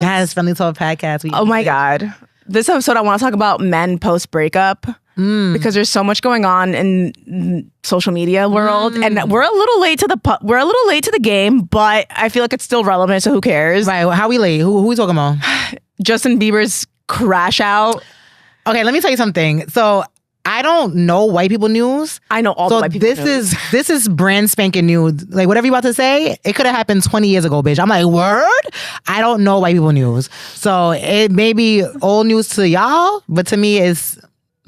Yes, Friendly Talk podcast. Oh my God. This episode, I want to talk about men post-breakup because there's so much going on in social media world, and we're a little late to the game, but I feel like it's still relevant. So who cares? Right? How we late? Who we talking about? Justin Bieber's crash out. Okay, let me tell you something. So I don't know white people news. I know all the white people news. This is brand spanking new. Like whatever you about to say, it could have happened 20 years ago, bitch. I'm like, word? I don't know white people news. So it may be old news to y'all, but to me it's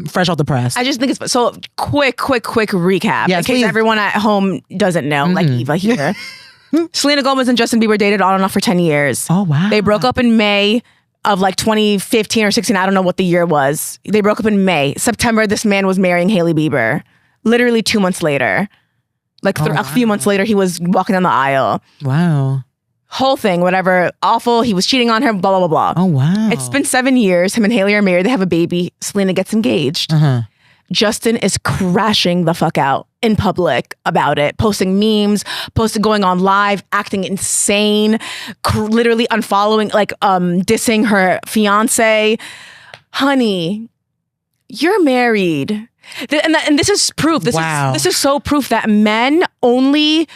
fresh off the press. I just think it's so quick recap. Yes, in case please. Everyone at home doesn't know, like Eva here. Selena Gomez and Justin Bieber dated on and off for 10 years. Oh, wow. They broke up in May of like 2015 or 16. I don't know what the year was. They broke up in May. September, this man was marrying Hailey Bieber. Literally 2 months later. A few months later, he was walking down the aisle. Wow. Whole thing, whatever. Awful. He was cheating on her, blah, blah, blah, blah. Oh, wow. It's been 7 years. Him and Hailey are married. They have a baby. Selena gets engaged. Justin is crashing the fuck out in public about it, posting memes, going on live, acting insane, literally unfollowing, dissing her fiance. Honey, you're married. And this is proof. This is so proof that men only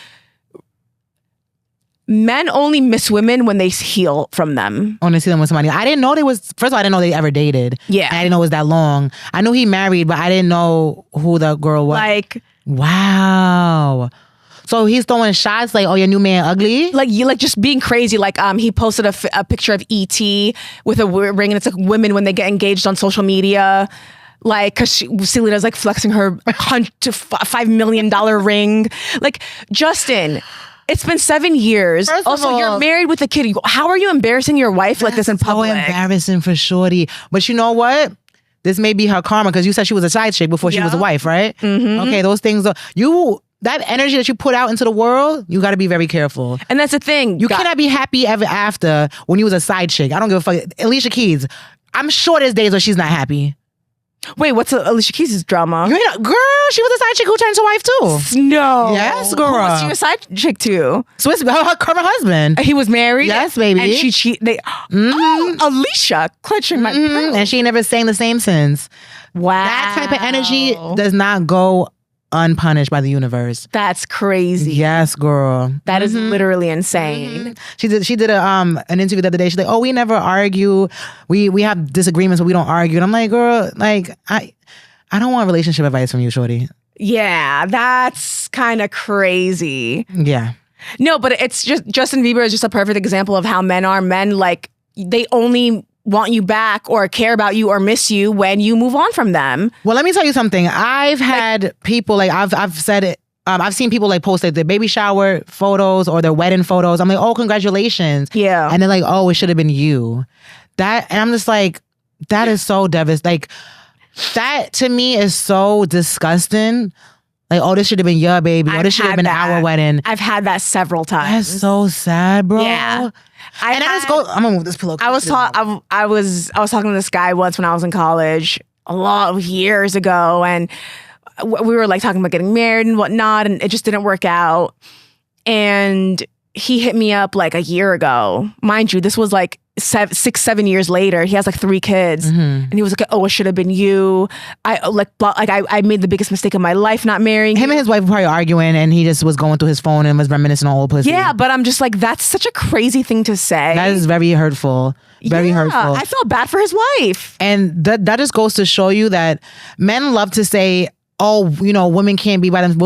miss women when they heal from them. When they see them with somebody. I didn't know first of all, I didn't know they ever dated. Yeah. I didn't know it was that long. I knew he married, but I didn't know who the girl was. Wow. So he's throwing shots like, oh, your new man ugly? Just being crazy. He posted a picture of E.T. with a ring, and it's like women when they get engaged on social media. Cause Selena's flexing her $5 million ring. Justin, it's been 7 years. First of all, you're married with a kid. How are you embarrassing your wife like this in public? So embarrassing for shorty. But you know what? This may be her karma because you said she was a side chick before she was a wife, right? Mm-hmm. Okay, those things that energy that you put out into the world, you got to be very careful. And that's the thing. You cannot be happy ever after when you was a side chick. I don't give a fuck. Alicia Keys, I'm sure there's days where she's not happy. Wait, what's Alicia Keys' drama? Girl, she was a side chick who turned to wife too. No. Yes, girl. Who was she a side chick to? So it's her current husband. He was married? Yes, baby. And she cheated. Alicia, clutching my pearls. And she ain't never sang the same since. Wow. That type of energy does not go unpunished by the universe. That's crazy. Yes, girl. That is literally insane. She did an interview the other day. She's like, oh, we never argue. We have disagreements, but we don't argue. And I'm like, girl, I don't want relationship advice from you, shorty. Yeah, that's kind of crazy. Yeah. No, but it's just Justin Bieber is just a perfect example of how men are. Men, they only want you back or care about you or miss you when you move on from them. Well, let me tell you something. I've had people I've said it. I've seen people post their baby shower photos or their wedding photos. I'm like, oh, congratulations. Yeah. And they're like, oh, it should have been you. And I'm just like, that is so devastating. That to me is so disgusting. Oh, this should have been your baby. Or this should have been our wedding. I've had that several times. That's so sad, bro. Yeah. I'm gonna move this pillow. I was talking to this guy once when I was in college a lot of years ago, and we were talking about getting married and whatnot, and it just didn't work out. And he hit me up a year ago. Mind you, this was 6-7 years later. He has 3 kids, and he was like, "Oh, it should have been you. I made the biggest mistake of my life not marrying him." And his wife were probably arguing, and he just was going through his phone and was reminiscing on old pussy. Yeah, but I'm just that's such a crazy thing to say. That is very hurtful. Very hurtful. I felt bad for his wife. And that just goes to show you that men love to say, oh, women can't be by them.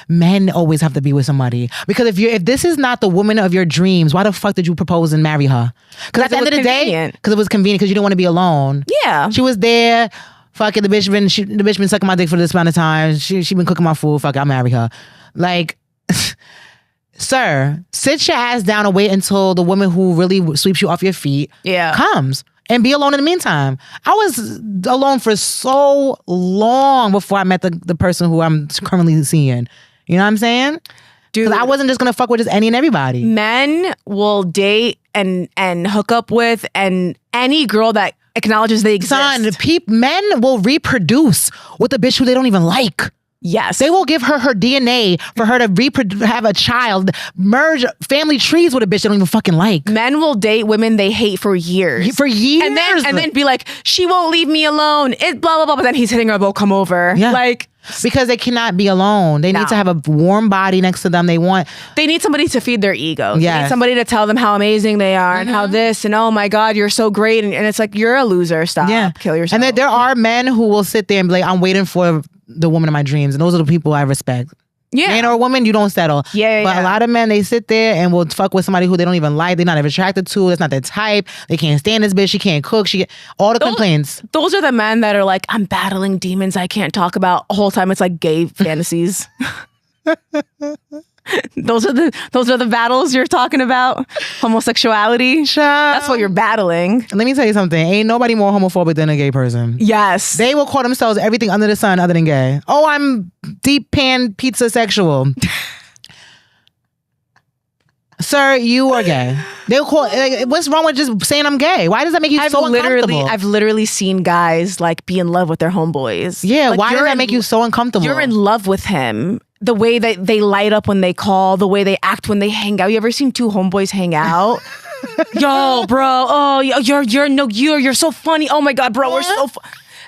Men always have to be with somebody. Because if this is not the woman of your dreams, why the fuck did you propose and marry her? Because at the end of the day, because it was convenient, because you didn't want to be alone. Yeah. She was there. Fuck it, the bitch been sucking my dick for this amount of time. She been cooking my food. Fuck it, I'll marry her. Sir, sit your ass down and wait until the woman who really sweeps you off your feet comes. And be alone in the meantime. I was alone for so long before I met the person who I'm currently seeing. You know what I'm saying? Dude, I wasn't just gonna fuck with just any and everybody. Men will date and hook up with and any girl that acknowledges they exist. Son, men will reproduce with a bitch who they don't even like. Yes. They will give her DNA for her to have a child, merge family trees with a bitch they don't even fucking like. Men will date women they hate for years. For years. And then be like, she won't leave me alone. It blah, blah, blah. But then he's hitting her, "Well, come over." Yeah. Like, because they cannot be alone. They need to have a warm body next to them. They need somebody to feed their ego. Yes. They need somebody to tell them how amazing they are and how this and oh my God, you're so great. And it's like, you're a loser. Stop. Kill yourself. And then there are men who will sit there and be like, I'm waiting for the woman of my dreams. And those are the people I respect. Yeah. Man or woman, you don't settle. Yeah. But a lot of men, they sit there and will fuck with somebody who they don't even like. They're not even attracted to. That's not their type. They can't stand this bitch. She can't cook. All the complaints. Those are the men that are like, I'm battling demons I can't talk about. The whole time it's like gay fantasies. Those are the battles you're talking about. Homosexuality. That's what you're battling. Let me tell you something. Ain't nobody more homophobic than a gay person. Yes. They will call themselves everything under the sun other than gay. Oh, I'm deep pan pizza sexual. Sir, you are gay. They'll call. What's wrong with just saying I'm gay? Why does that make you so uncomfortable? I've literally seen guys like be in love with their homeboys. Yeah, like, why does that make you so uncomfortable? You're in love with him. The way that they light up when they call, the way they act when they hang out. You ever seen two homeboys hang out? Yo, bro. Oh, you're so funny. Oh my God, bro, we're so.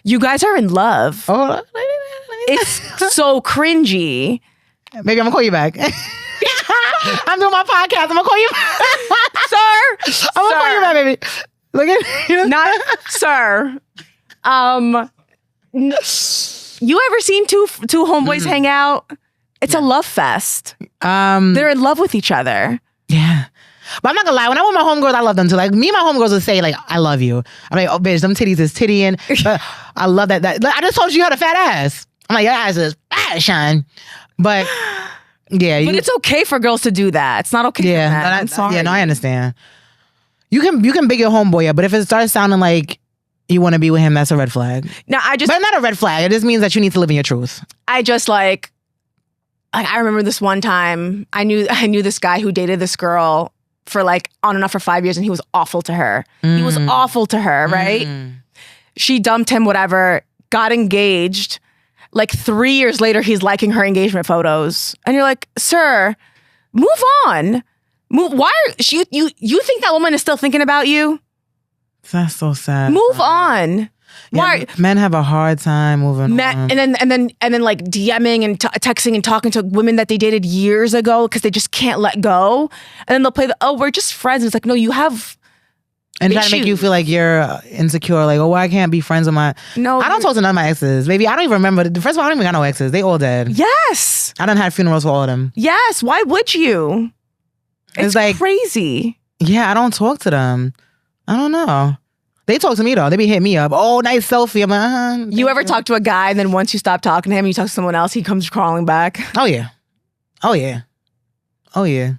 You guys are in love. Oh, it's so cringy. Maybe I'm gonna call you back. I'm doing my podcast. I'm gonna call you back. Sir. I'm gonna call you back, baby. Look at you. Not sir. You ever seen two homeboys hang out? It's a love fest. They're in love with each other. Yeah. But I'm not gonna lie, when I'm with my homegirls, I love them too. Like, me and my homegirls will say, like, I love you. I'm like, oh, bitch, them titties is tittying. But I love that. I just told you had a fat ass. I'm like, your ass is fat, Sean. But, yeah. But it's okay for girls to do that. It's not okay for men. I'm sorry. Yeah, no, I understand. You can big your homeboy up, but if it starts sounding like you want to be with him, that's a red flag. No, But not a red flag. It just means that you need to live in your truth. I just like I remember this one time, I knew this guy who dated this girl for like on and off for 5 years, and he was awful to her. He was awful to her, right? She dumped him, whatever, got engaged. Like 3 years later, he's liking her engagement photos. And you're like, sir, move on. Why are you think that woman is still thinking about you? That's so sad. Move on. Yeah, why? Men have a hard time moving on. And then like DMing and texting and talking to women that they dated years ago because they just can't let go. And then they'll play we're just friends. And it's like, no, you have and trying to make you feel like you're insecure. Like, oh, I can't be friends with my... No. I don't talk to none of my exes. Baby, I don't even remember. First of all, I don't even got no exes. They all dead. Yes. I done had funerals for all of them. Yes. Why would you? It's like crazy. Yeah, I don't talk to them. I don't know. They talk to me though. They be hitting me up. Oh, nice selfie. I'm like, You ever talk to a guy and then once you stop talking to him, you talk to someone else, he comes crawling back? Oh yeah. Oh yeah. Oh yeah.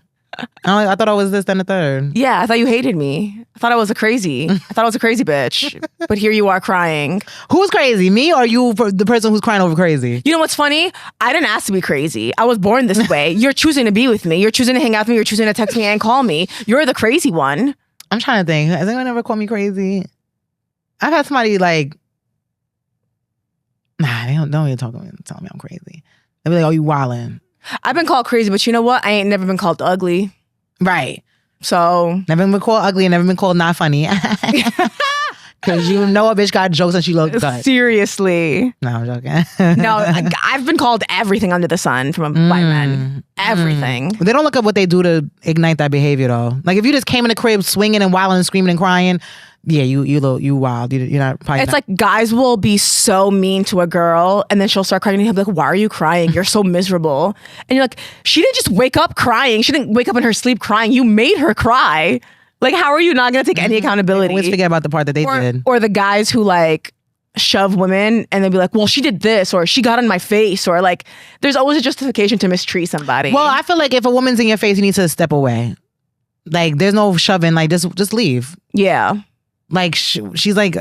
I thought I was this, then the third. Yeah, I thought you hated me. I thought I was a crazy. I thought I was a crazy bitch. But here you are crying. Who's crazy? Me or you, the person who's crying over crazy? You know what's funny? I didn't ask to be crazy. I was born this way. You're choosing to be with me. You're choosing to hang out with me. You're choosing to text me and call me. You're the crazy one. I'm trying to think. Has anyone ever called me crazy? I've had somebody like, nah, they don't even tell me I'm crazy. They be like, oh, you wildin'. I've been called crazy, but you know what? I ain't never been called ugly. Right. So. Never been called ugly and never been called not funny. Because you know a bitch got jokes and she looked good. Seriously. No, I'm joking. No, I've been called everything under the sun by men. Everything. They don't look up what they do to ignite that behavior though. Like if you just came in the crib swinging and wilding and screaming and crying, yeah, you wild. You're not probably. It's like guys will be so mean to a girl and then she'll start crying and he'll be like, why are you crying? You're so miserable. And you're like, she didn't just wake up crying. She didn't wake up in her sleep crying. You made her cry. Like, how are you not going to take any accountability? Always forget about the part that they did. Or the guys who like shove women and they'll be like, well, she did this or she got in my face or like, there's always a justification to mistreat somebody. Well, I feel like if a woman's in your face, you need to step away. Like, there's no shoving. Like, just leave. Yeah. Like, she's like,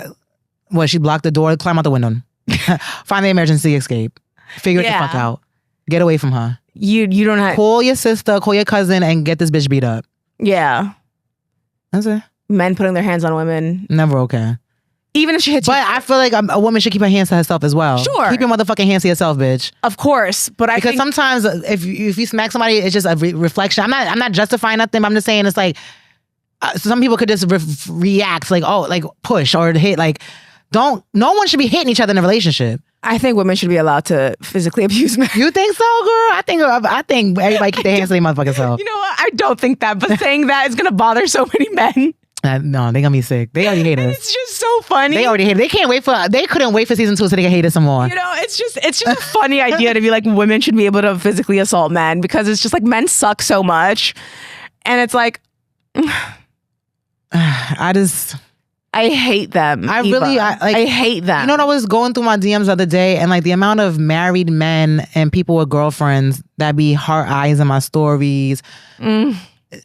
what? She blocked the door, climb out the window. Find the emergency escape. Figure it the fuck out. Get away from her. You don't have... Call your sister, call your cousin, and get this bitch beat up. Yeah. That's it. Men putting their hands on women. Never okay. Even if she hits you. But I feel like a woman should keep her hands to herself as well. Sure. Keep your motherfucking hands to yourself, bitch. Of course. But because sometimes if you smack somebody, it's just a reflection. I'm not justifying nothing, but I'm just saying it's like some people could just react like, oh, like push or hit. Like, no one should be hitting each other in a relationship. I think women should be allowed to physically abuse men. You think so, girl? I think everybody keep their hands to their motherfucking self. You know what? I don't think that, but saying that is gonna bother so many men. No, they gonna be sick. They already hate us. It's just so funny. They already hate us. They couldn't wait for season 2 so they can hate us some more. You know, it's just a funny idea to be like women should be able to physically assault men because it's just like men suck so much, and it's like I hate them. I hate them. You know what? I was going through my DMs the other day, and like the amount of married men and people with girlfriends that be heart eyes in my stories.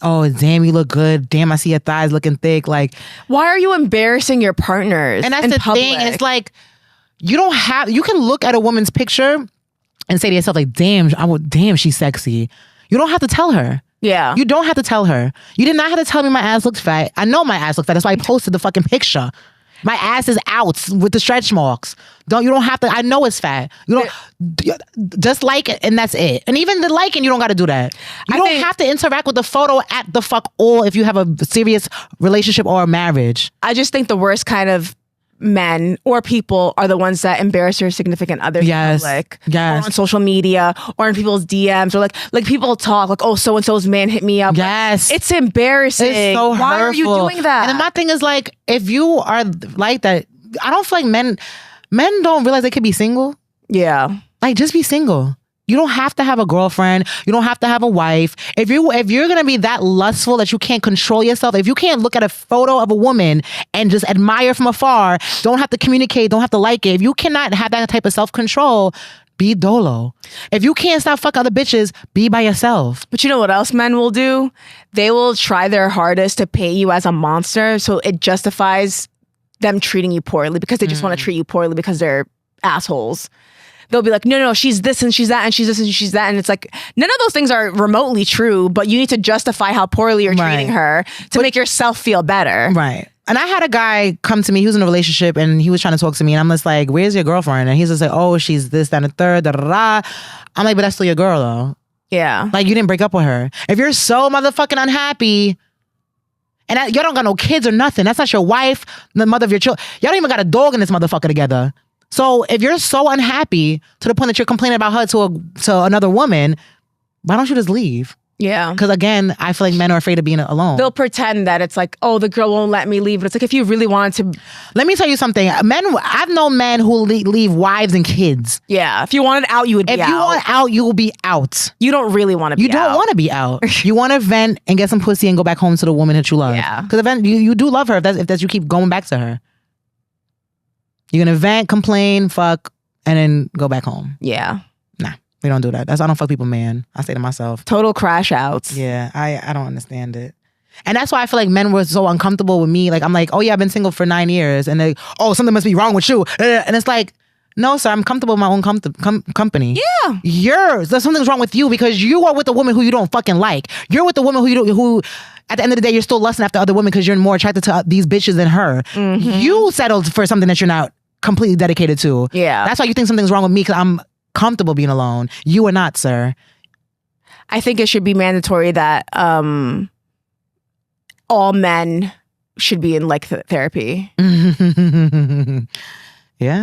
Oh, damn, you look good. Damn, I see your thighs looking thick. Like, why are you embarrassing your partners? And that's the thing. It's like you can look at a woman's picture and say to yourself, like, damn, she's sexy. You don't have to tell her. Yeah. You don't have to tell her. You did not have to tell me my ass looked fat. I know my ass looked fat. That's why I posted the fucking picture. My ass is out with the stretch marks. You don't have to. I know it's fat. You don't just like it, and that's it. And even the liking, you don't got to do that. You don't have to interact with the photo at the fuck all if you have a serious relationship or a marriage. I just think the worst kind of men or people are the ones that embarrass their significant others in public, or on social media, or in people's DMs, or like people talk like, oh, so and so's man hit me up. Yes, it's embarrassing. It's so Why hurtful. are you doing that? And then my thing is like, if you are like that, I don't feel like men don't realize they could be single. Yeah, like just be single. You don't have to have a girlfriend. You don't have to have a wife. If you're gonna be that lustful that you can't control yourself, if you can't look at a photo of a woman and just admire from afar, don't have to communicate, don't have to like it. If you cannot have that type of self-control, be dolo. If you can't stop fuck other bitches, be by yourself. But you know what else men will do? They will try their hardest to paint you as a monster, so it justifies them treating you poorly because they just want to treat you poorly because they're assholes. They'll be like, no, she's this and she's that and she's this and she's that. And it's like, none of those things are remotely true, but you need to justify how poorly you're treating her to make yourself feel better. Right. And I had a guy come to me, he was in a relationship and he was trying to talk to me and I'm just like, where's your girlfriend? And he's just like, oh, she's this, that, and the third, da, da, da. I'm like, but that's still your girl though. Yeah. Like you didn't break up with her. If you're so motherfucking unhappy and you don't got no kids or nothing, that's not your wife, the mother of your children. Y'all don't even got a dog in this motherfucker together. So if you're so unhappy to the point that you're complaining about her to another woman, why don't you just leave? Yeah. Because again, I feel like men are afraid of being alone. They'll pretend that it's like, oh, the girl won't let me leave. But it's like, if you really wanted to... Let me tell you something. I've known men who leave wives and kids. Yeah. If you wanted out, you would be out. If you want out, you will be out. You don't really want to be out. You don't want to be out. You want to vent and get some pussy and go back home to the woman that you love. Yeah. Because you do love her if that's you keep going back to her. You're going to vent, complain, fuck, and then go back home. Yeah. Nah, we don't do that. I don't fuck people, man. I say to myself. Total crash outs. Yeah, I don't understand it. And that's why I feel like men were so uncomfortable with me. Like, I'm like, oh yeah, I've been single for 9 years. And they, oh, something must be wrong with you. And it's like, no, sir, I'm comfortable with my own company. Yeah. There's something's wrong with you because you are with a woman who you don't fucking like. You're with a woman who at the end of the day, you're still lusting after other women because you're more attracted to these bitches than her. Mm-hmm. You settled for something that you're not completely dedicated to. Yeah. That's why you think something's wrong with me because I'm comfortable being alone. You are not, sir. I think it should be mandatory that all men should be in like therapy. Yeah,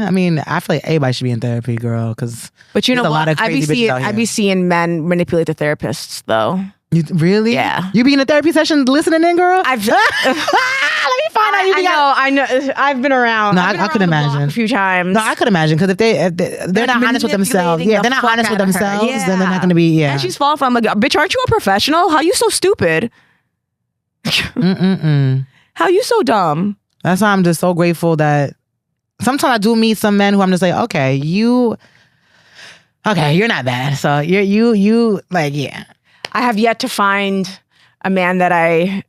I mean, I feel like everybody should be in therapy, girl. But you know what? I'd be seeing men manipulate the therapists, though. You really? Yeah. You be in a therapy session listening in, girl? Let me find out. I know. I've been around. No, I could imagine a few times. No, I could imagine because if they're not honest with themselves, they're not honest with themselves, then they're not going to be. Yeah. And she's falling for. I'm like, bitch, aren't you a professional? How you so stupid? How you so dumb? That's why I'm just so grateful that sometimes I do meet some men who I'm just like, okay, you're not bad. So you like, yeah. I have yet to find a man that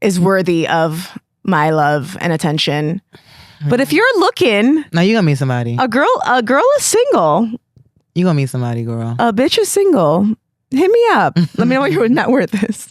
is worthy of my love and attention. But if you're looking, no, you're gonna meet somebody. A girl is single. You gonna meet somebody, girl. A bitch is single. Hit me up. Let me know what your net worth is.